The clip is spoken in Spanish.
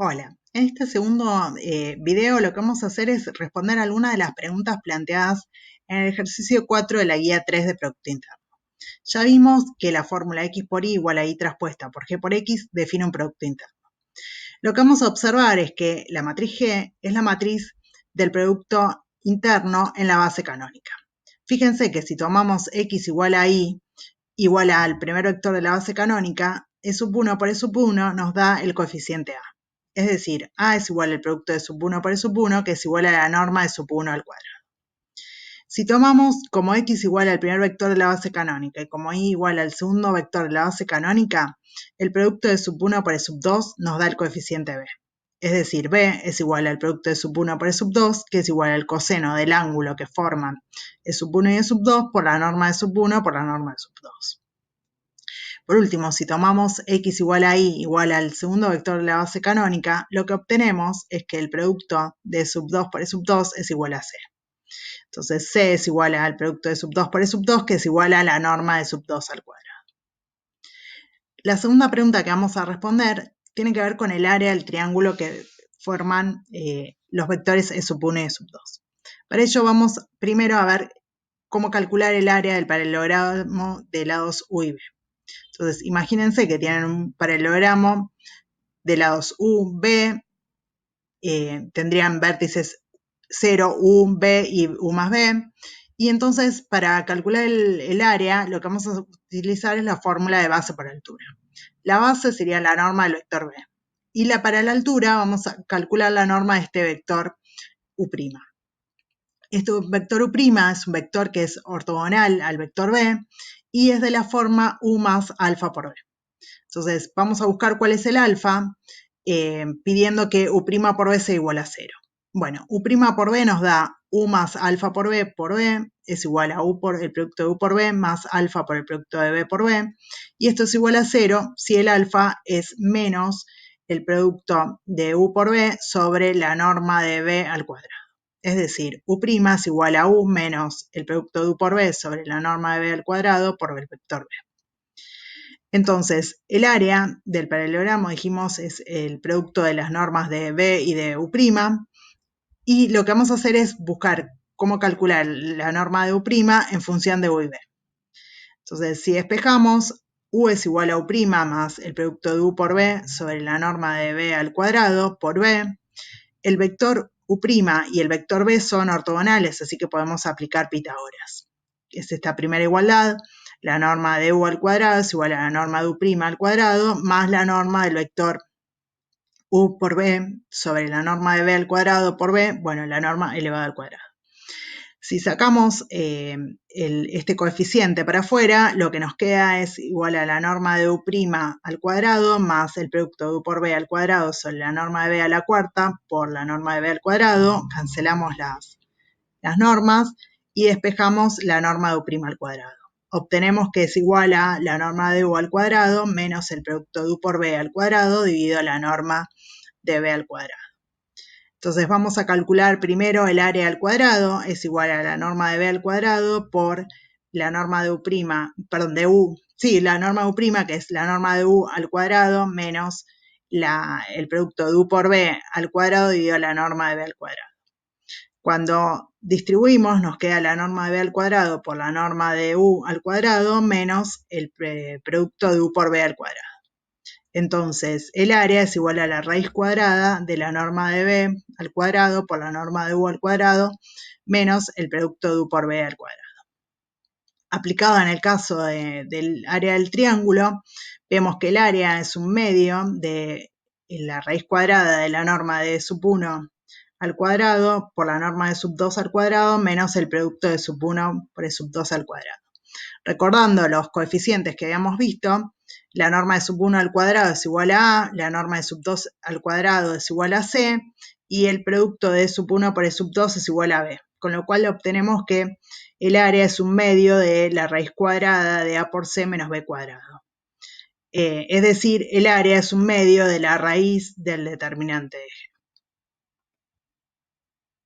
Hola, en este segundo video lo que vamos a hacer es responder algunas de las preguntas planteadas en el ejercicio 4 de la guía 3 de Producto Interno. Ya vimos que la fórmula X por Y igual a Y traspuesta por G por X define un Producto Interno. Lo que vamos a observar es que la matriz G es la matriz del Producto Interno en la base canónica. Fíjense que si tomamos X igual a Y igual al primer vector de la base canónica, E sub 1 por E sub 1 nos da el coeficiente A. Es decir, A es igual al producto de sub 1 por E sub 1, que es igual a la norma de sub 1 al cuadrado. Si tomamos como X igual al primer vector de la base canónica y como Y igual al segundo vector de la base canónica, el producto de sub 1 por E sub 2 nos da el coeficiente B. Es decir, B es igual al producto de sub 1 por E sub 2, que es igual al coseno del ángulo que forman E sub 1 y E sub 2 por la norma de sub 1 por la norma de sub 2. Por último, si tomamos X igual a Y igual al segundo vector de la base canónica, lo que obtenemos es que el producto de sub 2 por E sub 2 es igual a C. Entonces, C es igual al producto de sub 2 por E sub 2, que es igual a la norma de sub 2 al cuadrado. La segunda pregunta que vamos a responder tiene que ver con el área del triángulo que forman los vectores E sub 1 y E sub 2. Para ello vamos primero a ver cómo calcular el área del paralelogramo de lados U y B. Entonces, imagínense que tienen un paralelogramo de lados U, B, tendrían vértices 0, U, B y U más B. Y entonces, para calcular el área, lo que vamos a utilizar es la fórmula de base por altura. La base sería la norma del vector B. Y para la altura vamos a calcular la norma de este vector U'. Este vector U' es un vector que es ortogonal al vector B y es de la forma U más alfa por B. Entonces, vamos a buscar cuál es el alfa, pidiendo que U' por B sea igual a 0. Bueno, U' por B nos da U más alfa por B es igual a U por el producto de U por B más alfa por el producto de B por B. Y esto es igual a 0 si el alfa es menos el producto de U por B sobre la norma de B al cuadrado. Es decir, U' es igual a U menos el producto de U por B sobre la norma de B al cuadrado por el vector B. Entonces, el área del paralelogramo, dijimos, es el producto de las normas de B y de U', y lo que vamos a hacer es buscar cómo calcular la norma de U' en función de U y B. Entonces, si despejamos, U es igual a U' más el producto de U por B sobre la norma de B al cuadrado por B. El vector U' y el vector B son ortogonales, así que podemos aplicar Pitágoras. Es esta primera igualdad. La norma de U al cuadrado es igual a la norma de U' al cuadrado más la norma del vector U por B sobre la norma de B al cuadrado por B, bueno, la norma elevada al cuadrado. Si sacamos este coeficiente para afuera, lo que nos queda es igual a la norma de U' al cuadrado más el producto de U por B al cuadrado sobre la norma de B a la cuarta por la norma de B al cuadrado. Cancelamos las normas y despejamos la norma de U' al cuadrado. Obtenemos que es igual a la norma de U al cuadrado menos el producto de U por B al cuadrado dividido la norma de B al cuadrado. Entonces vamos a calcular primero el área al cuadrado, es igual a la norma de B al cuadrado por la norma de U', la norma de U', que es la norma de U al cuadrado menos el producto de U por B al cuadrado dividido la norma de B al cuadrado. Cuando distribuimos nos queda la norma de B al cuadrado por la norma de U al cuadrado menos el producto de U por B al cuadrado. Entonces, el área es igual a la raíz cuadrada de la norma de B al cuadrado por la norma de U al cuadrado menos el producto de U por B al cuadrado. Aplicado en el caso del área del triángulo, vemos que el área es un medio de la raíz cuadrada de la norma de sub 1 al cuadrado por la norma de sub 2 al cuadrado menos el producto de sub 1 por el sub 2 al cuadrado. Recordando los coeficientes que habíamos visto, la norma de sub 1 al cuadrado es igual a A, la norma de sub 2 al cuadrado es igual a C y el producto de sub 1 por el sub 2 es igual a B, con lo cual obtenemos que el área es un medio de la raíz cuadrada de A por C menos B cuadrado. Es decir, el área es un medio de la raíz del determinante de G.